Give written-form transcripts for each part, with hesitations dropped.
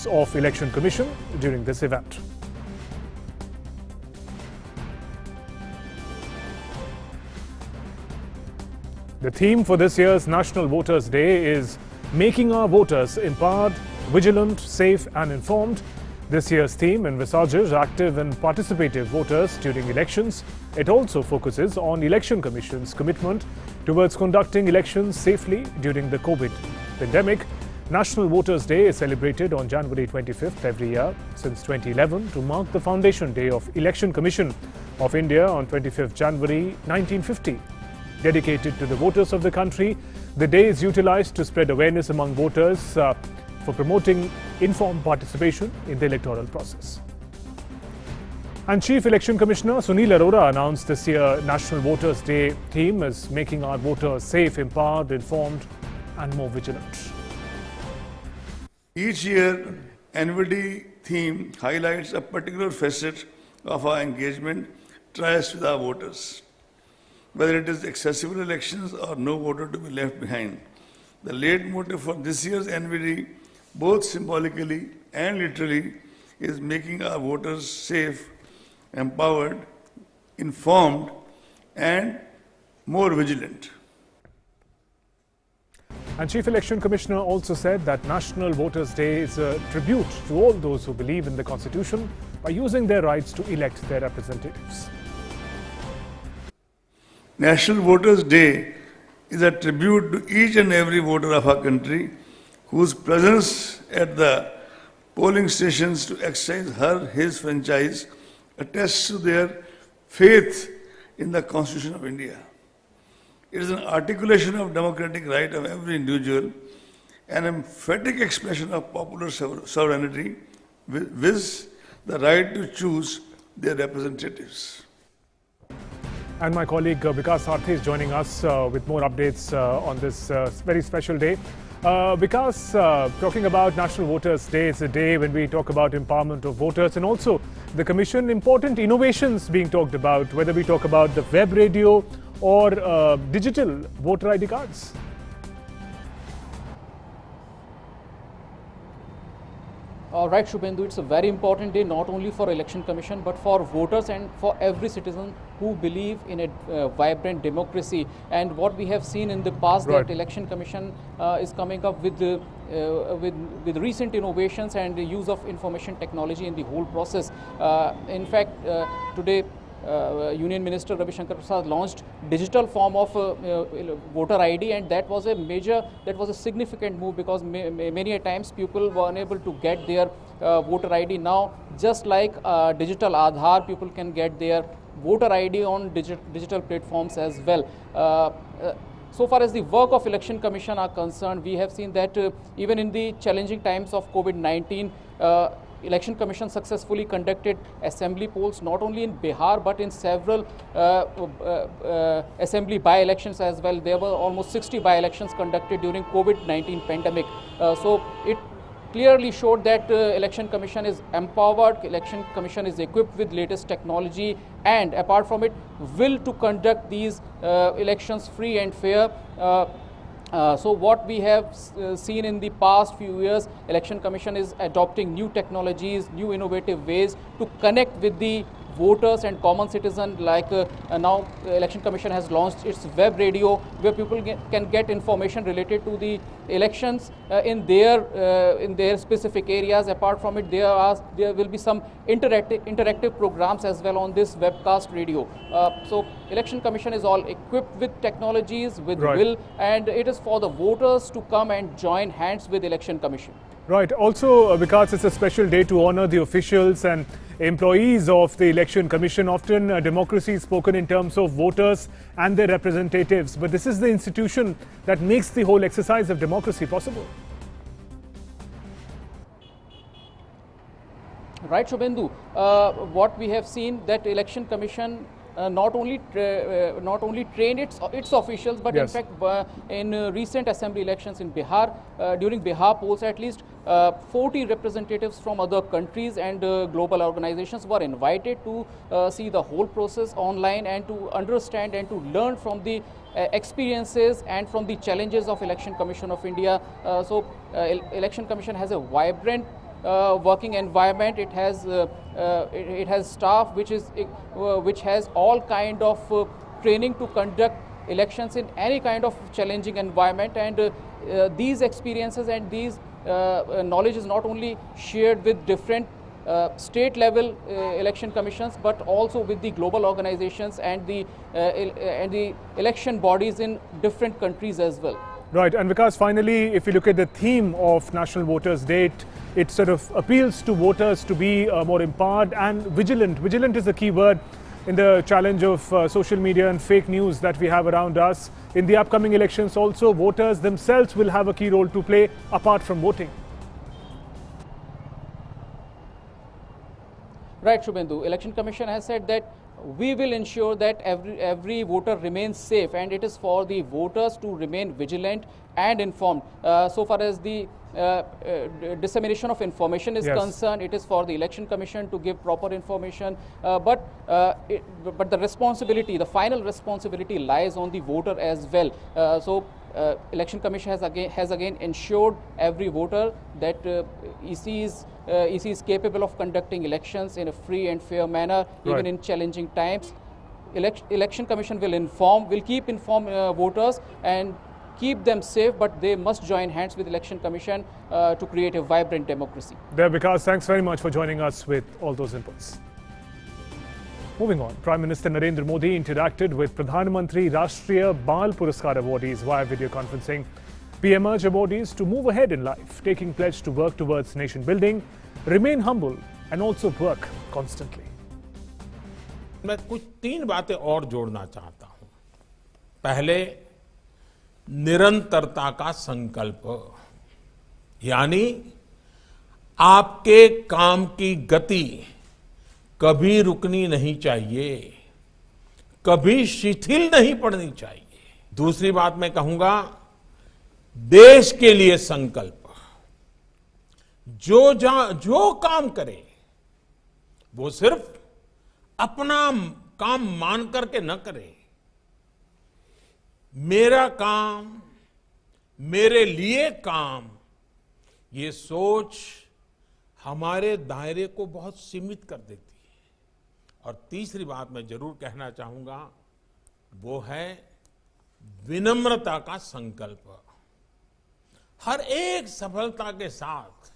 of Election Commission during this event. The theme for this year's National Voters' Day is Making Our Voters Empowered, Vigilant, Safe and Informed. This year's theme envisages active and participative voters during elections. It also focuses on Election Commission's commitment towards conducting elections safely during the COVID pandemic. National Voters' Day is celebrated on January 25th every year since 2011 to mark the foundation day of Election Commission of India on 25th January 1950. Dedicated to the voters of the country, the day is utilized to spread awareness among voters for promoting informed participation in the electoral process. And Chief Election Commissioner Sunil Arora announced this year National Voters' Day theme as Making Our Voters Safe, Empowered, Informed and More Vigilant. Each year, NVD theme highlights a particular facet of our engagement traced with our voters. Whether it is accessible elections or no voter to be left behind. The leitmotif for this year's NVD, both symbolically and literally, is making our voters safe, empowered, informed, and more vigilant. And Chief Election Commissioner also said that National Voters' Day is a tribute to all those who believe in the Constitution by using their rights to elect their representatives. National Voters' Day is a tribute to each and every voter of our country whose presence at the polling stations to exercise his franchise attests to their faith in the Constitution of India. It is an articulation of democratic right of every individual, an emphatic expression of popular sovereignty, with the right to choose their representatives. And my colleague Vikas Sarthi is joining us with more updates on this very special day. Vikas, talking about National Voters' Day, it's a day when we talk about empowerment of voters and also the Commission, important innovations being talked about, whether we talk about the web radio or digital voter ID cards. Right, Shubhendu, it's a very important day not only for Election Commission but for voters and for every citizen who believe in a vibrant democracy. And what we have seen in the past, right, that Election Commission is coming up with recent innovations and the use of information technology in the whole process. In fact, today Union Minister Ravi Shankar Prasad launched digital form of voter ID, and that was a significant move because many times people were unable to get their voter ID. Now, just like digital Aadhaar, people can get their voter ID on digital platforms as well. So far as the work of Election Commission are concerned, we have seen that even in the challenging times of COVID-19, Election Commission successfully conducted assembly polls not only in Bihar but in several assembly by-elections as well. There were almost 60 by-elections conducted during COVID-19 pandemic. So it clearly showed that Election Commission is empowered, Election Commission is equipped with latest technology, and apart from it, will to conduct these elections free and fair. So what we have seen in the past few years, Election Commission is adopting new technologies, new innovative ways to connect with the voters and common citizens. Like now Election Commission has launched its web radio where people can get information related to the elections in their specific areas. Apart from it, there will be some interactive programs as well on this webcast radio. So Election Commission is all equipped with technologies, with right, will, and it is for the voters to come and join hands with Election Commission. Right. Also, because it's a special day to honor the officials and employees of the Election Commission. Often democracy is spoken in terms of voters and their representatives, but this is the institution that makes the whole exercise of democracy possible. Right, Shubhendu. What we have seen that Election Commission not only trained its officials, but yes, in fact in recent assembly elections in Bihar, during Bihar polls at least 40 representatives from other countries and global organizations were invited to see the whole process online and to understand and to learn from the experiences and from the challenges of Election Commission of India. So Election Commission has a vibrant working environment. It has staff which has all kind of training to conduct elections in any kind of challenging environment, and these experiences and these knowledge is not only shared with different state level election commissions, but also with the global organizations and the election bodies in different countries as well. Right, and Vikas, finally, if you look at the theme of National Voters' Day, it sort of appeals to voters to be more empowered and vigilant. Vigilant is the key word in the challenge of social media and fake news that we have around us. In the upcoming elections also, voters themselves will have a key role to play apart from voting. Right, Shubhendu. Election Commission has said that we will ensure that every voter remains safe, and it is for the voters to remain vigilant and informed. So far as the dissemination of information is concerned, it is for the Election Commission to give proper information, but the responsibility, the final responsibility lies on the voter as well. Election Commission has again ensured every voter that EC is capable of conducting elections in a free and fair manner, even in challenging times. Election Commission will keep inform voters and keep them safe, but they must join hands with Election Commission to create a vibrant democracy. There, Vikas, thanks very much for joining us with all those inputs. Moving on, Prime Minister Narendra Modi interacted with Pradhan Mantri Rashtriya Bal Puraskar awardees via video conferencing. PM urged awardees to move ahead in life, taking pledge to work towards nation building, remain humble and also work constantly. मैं कुछ 3 बातें और जोड़ना चाहता हूं। पहले, निरंतरता का संकल्प, यानी आपके काम की गति कभी रुकनी नहीं चाहिए, कभी शिथिल नहीं पड़नी चाहिए। दूसरी बात मैं कहूंगा, देश के लिए संकल्प। जो काम करे वो सिर्फ अपना काम मान करके न करे। मेरा काम, मेरे लिए काम, ये सोच हमारे दायरे को बहुत सीमित कर देती है। और तीसरी बात मैं जरूर कहना चाहूंगा, वो है विनम्रता का संकल्प। हर एक सफलता के साथ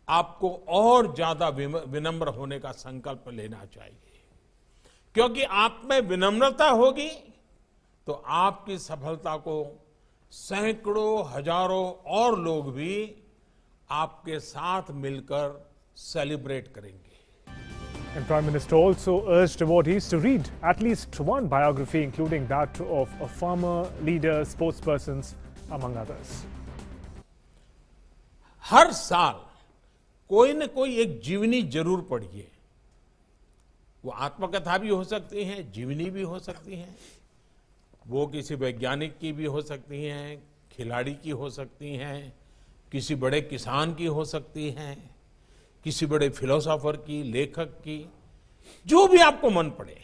आपको और ज्यादा विनम्र होने का संकल्प लेना चाहिए, क्योंकि आप में विनम्रता होगी तो आपकी सफलता को सैकड़ों, हजारों और लोग भी आपके साथ मिलकर सेलिब्रेट करेंगे। And Prime Minister also urged awardees to read at least one biography, including that of a farmer, leader, sportspersons, among others. हर साल कोई न कोई एक जीवनी जरूर पढ़िए। वो आत्मकथा भी हो सकती हैं, जीवनी भी हो सकती हैं, वो किसी वैज्ञानिक की भी हो सकती हैं, खिलाड़ी की हो सकती हैं, किसी बड़े किसान की हो सकती हैं, किसी बड़े फिलोसोफर की, लेखक की, जो भी आपको मन पड़े।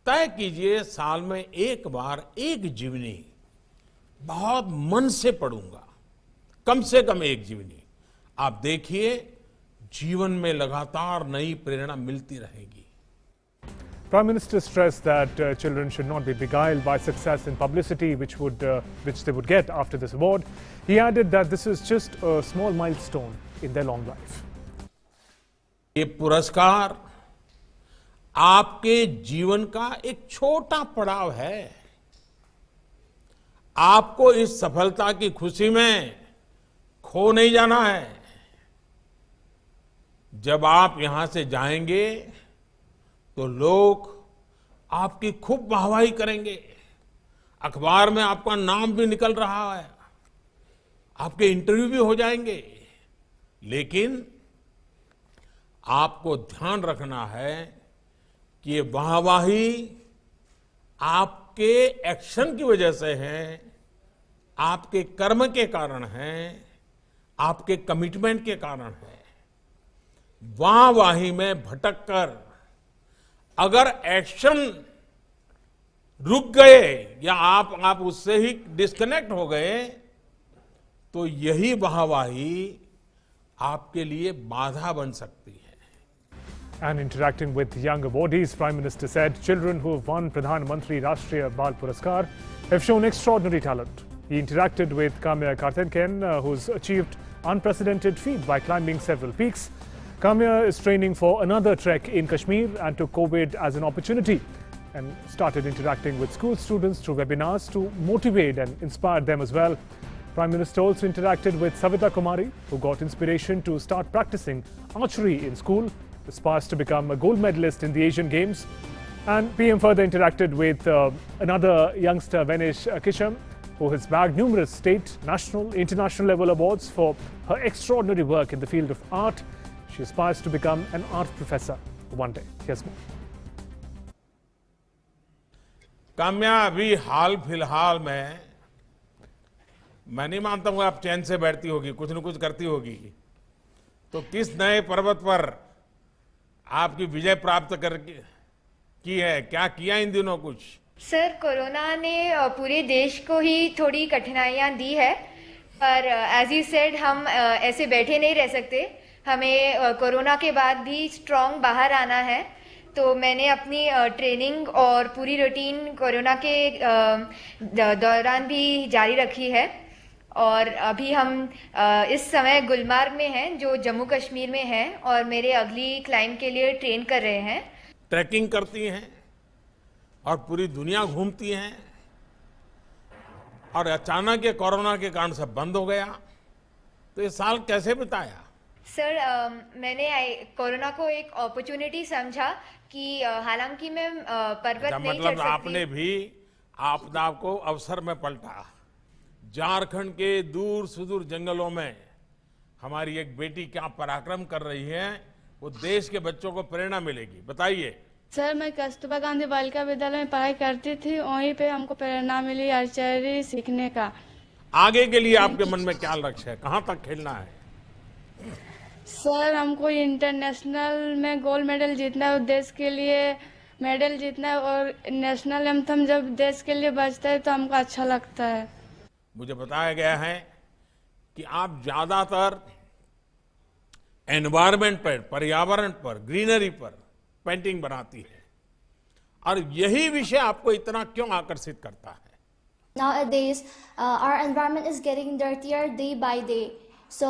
तय कीजिए, साल में एक बार एक जीवनी बहुत मन से पढ़ूंगा, कम से कम एक जीवनी। आप देखिए, जीवन में लगातार नई प्रेरणा मिलती रहेगी। Prime Minister stressed that children should not be beguiled by success and publicity which they would get after this award. He added that this is just a small milestone in their long life. ये पुरस्कार आपके जीवन का एक छोटा पड़ाव है। आपको इस सफलता की खुशी में खो नहीं जाना है। जब आप यहां से जाएंगे तो लोग आपकी खूब वाहवाही करेंगे, अखबार में आपका नाम भी निकल रहा है, आपके इंटरव्यू भी हो जाएंगे। लेकिन आपको ध्यान रखना है कि ये वाहवाही आपके एक्शन की वजह से है, आपके कर्म के कारण है, आपके कमिटमेंट के कारण है। वाहवाही में भटक कर अगर एक्शन रुक गए या आप उससे ही डिस्कनेक्ट हो गए, तो यही वाहवाही आपके लिए बाधा बन सकती है। And interacting with young awardees, Prime Minister said children who have won Pradhan Mantri Rashtriya Bal Puraskar have shown extraordinary talent. He interacted with Kamya Karthikeyan, who's achieved unprecedented feat by climbing several peaks. Kamya is training for another trek in Kashmir and took COVID as an opportunity and started interacting with school students through webinars to motivate and inspire them as well. Prime Minister also interacted with Savita Kumari, who got inspiration to start practicing archery in school, aspires to become a gold medalist in the Asian Games. And PM further interacted with another youngster, Venish Kisham, who has bagged numerous state, national, international level awards for her extraordinary work in the field of art. She aspires to become an art professor one day. Here's more. Kamya अभी हाल फिलहाल में मैं नहीं मानता हूँ आप चैन से बैठती होगी, कुछ न कुछ करती होगी। तो किस नए पर्वत पर आपकी विजय प्राप्त की है, क्या किया इन दिनों कुछ? सर, कोरोना ने पूरे देश को ही थोड़ी कठिनाइयां दी है, पर एज यू सेड हम ऐसे बैठे नहीं रह सकते। हमें कोरोना के बाद भी स्ट्रांग बाहर आना है। तो मैंने अपनी ट्रेनिंग और पूरी रूटीन कोरोना के दौरान भी जारी रखी है और अभी हम इस समय गुलमर्ग में हैं, जो जम्मू कश्मीर में है, और मेरे अगली क्लाइंब के लिए ट्रेन कर रहे हैं। ट्रैकिंग करती हैं और पूरी दुनिया घूमती हैं और अचानक ये कोरोना के कारण सब बंद हो गया, तो ये साल कैसे बिताया? सर, मैंने कोरोना को एक अपॉर्चुनिटी समझा कि हालांकि मैं पर्वत नहीं चढ़ सकती। आपने भी आपदा को अवसर में पलटा। झारखंड के दूर सुदूर जंगलों में हमारी एक बेटी क्या पराक्रम कर रही है, वो देश के बच्चों को प्रेरणा मिलेगी। बताइए। सर, मैं कस्तूरबा गांधी बालिका विद्यालय में पढ़ाई करती थी, वहीं पे हमको प्रेरणा मिली आर्चरी सीखने का। आगे के लिए आपके मन में क्या लक्ष्य है, कहाँ तक खेलना है? सर, हमको इंटरनेशनल में गोल्ड मेडल जीतना है, देश के लिए मेडल जीतना है, और नेशनल एंथम जब देश के लिए बजता है तो हमको अच्छा लगता है। मुझे बताया गया है कि आप ज्यादातर एनवायरमेंट पर, पर्यावरण पर, ग्रीनरी पर पेंटिंग बनाती है, और यही विषय आपको इतना क्यों आकर्षित करता है? Nowadays, our environment is getting dirtier day by day. So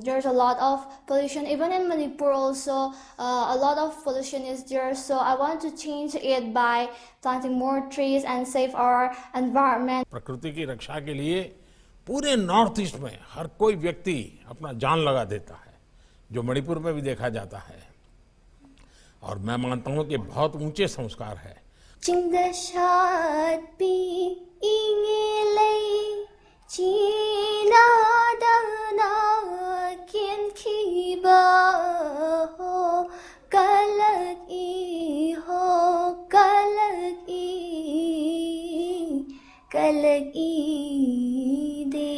there's a lot of pollution. Even in Manipur also, a lot of pollution is there. So I want to change it by planting more trees and save our environment. प्रकृति की रक्षा के लिए पूरे north east में हर कोई व्यक्ति अपना जान लगा देता है, जो मणिपुर में भी देखा जाता है, और मैं मानता हूँ कि बहुत ऊंचे संस्कार है। China dana kin khiba ho kalag e de।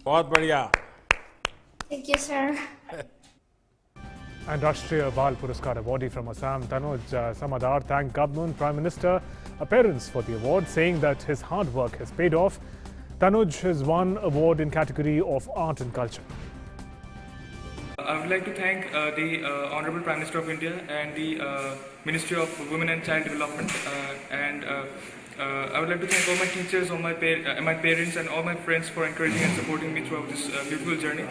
बहुत बढ़िया। Thank you, sir. And Rashtriya Bal Puraskar awardee from Assam, Tanuj Samadar, thanked government, Prime Minister, parents for the award, saying that his hard work has paid off. Tanuj has won award in category of art and culture. I would like to thank the Honorable Prime Minister of India and the Ministry of Women and Child Development, and I would like to thank all my teachers, all my parents and all my friends for encouraging and supporting me throughout this beautiful journey.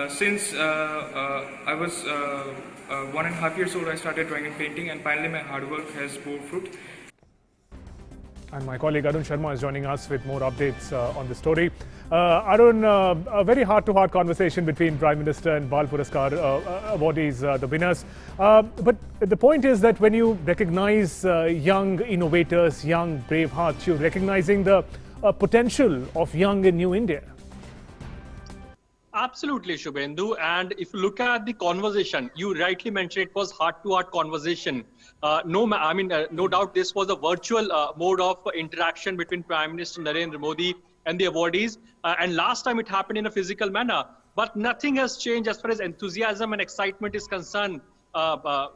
Since I was 1.5 years old, I started drawing and painting, and finally my hard work has bore fruit. And my colleague Arun Sharma is joining us with more updates on the story. Arun, a very heart-to-heart conversation between Prime Minister and Bal Puraskar awardees, the winners. But the point is that when you recognize young innovators, young brave hearts, you're recognizing the potential of young and new India. Absolutely, Shubhendu. And if you look at the conversation, you rightly mentioned it was heart-to-heart conversation. No doubt this was a virtual mode of interaction between Prime Minister Narendra Modi and the awardees. And last time it happened in a physical manner. But nothing has changed as far as enthusiasm and excitement is concerned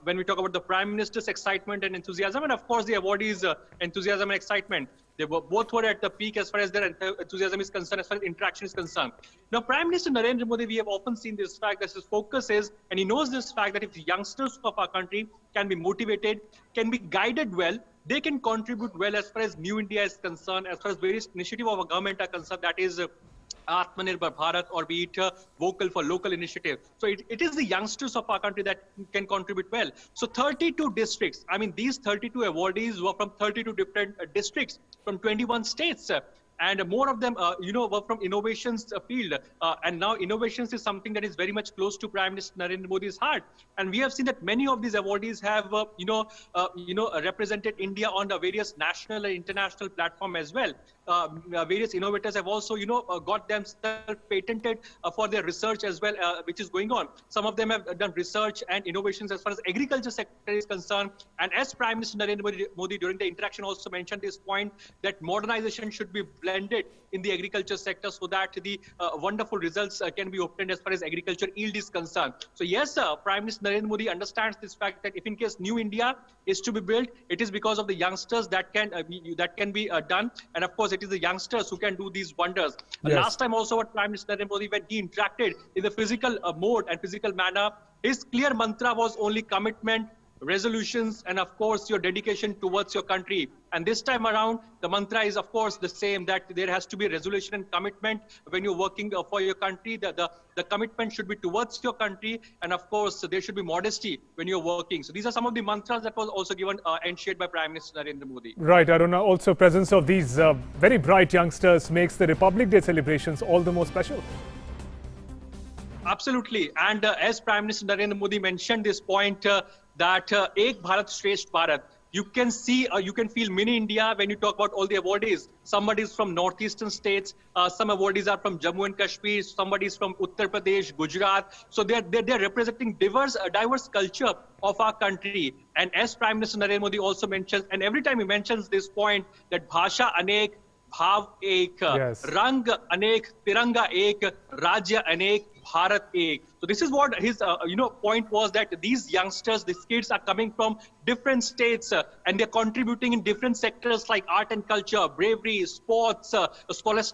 when we talk about the Prime Minister's excitement and enthusiasm, and of course the awardees' enthusiasm and excitement. They both were at the peak as far as their enthusiasm is concerned, as far as interaction is concerned. Now, Prime Minister Narendra Modi, we have often seen this fact that his focus is, and he knows this fact, that if the youngsters of our country can be motivated, can be guided well, they can contribute well as far as New India is concerned, as far as various initiatives of our government are concerned, that is Atmanirbhar Bharat, or be it Vocal for Local initiative. So it is the youngsters of our country that can contribute well. So 32 districts, I mean, these 32 awardees were from 32 different districts from 21 states. And more of them, were from innovations field. And now innovations is something that is very much close to Prime Minister Narendra Modi's heart. And we have seen that many of these awardees have, represented India on the various national and international platform as well. Various innovators have also, got themselves patented for their research as well, which is going on. Some of them have done research and innovations as far as agriculture sector is concerned. And as Prime Minister Narendra Modi during the interaction also mentioned this point, that modernization should be blended in the agriculture sector so that the wonderful results can be obtained as far as agriculture yield is concerned. So yes, Prime Minister Narendra Modi understands this fact that if in case New India is to be built, it is because of the youngsters that can be done. And of course, it is the youngsters who can do these wonders. Yes. Last time also what Prime Minister Narendra Modi, when he interacted in the physical mode and physical manner, his clear mantra was only commitment, resolutions, and of course your dedication towards your country. And this time around, the mantra is of course the same, that there has to be resolution and commitment when you're working for your country. The commitment should be towards your country, and of course there should be modesty when you're working. So these are some of the mantras that was also given and shared by Prime Minister Narendra Modi. Right, Aruna. Also, presence of these very bright youngsters makes the Republic Day celebrations all the more special. Absolutely. And as Prime Minister Narendra Modi mentioned this point, that Ek Bharat Shresth Bharat, you can see, you can feel mini India when you talk about all the awardees. Somebody is from northeastern states, some awardees are from Jammu and Kashmir, somebody is from Uttar Pradesh, Gujarat. So they're representing diverse culture of our country. And as Prime Minister Narendra Modi also mentions, and every time he mentions this point, that Bhasha Anek, Bhav Ek, Yes. Rang Anek, Tiranga Ek, Rajya Anek, Bharat Ek. So this is what his point was, that these youngsters, these kids are coming from different states and they're contributing in different sectors like art and culture, bravery, sports, scholastic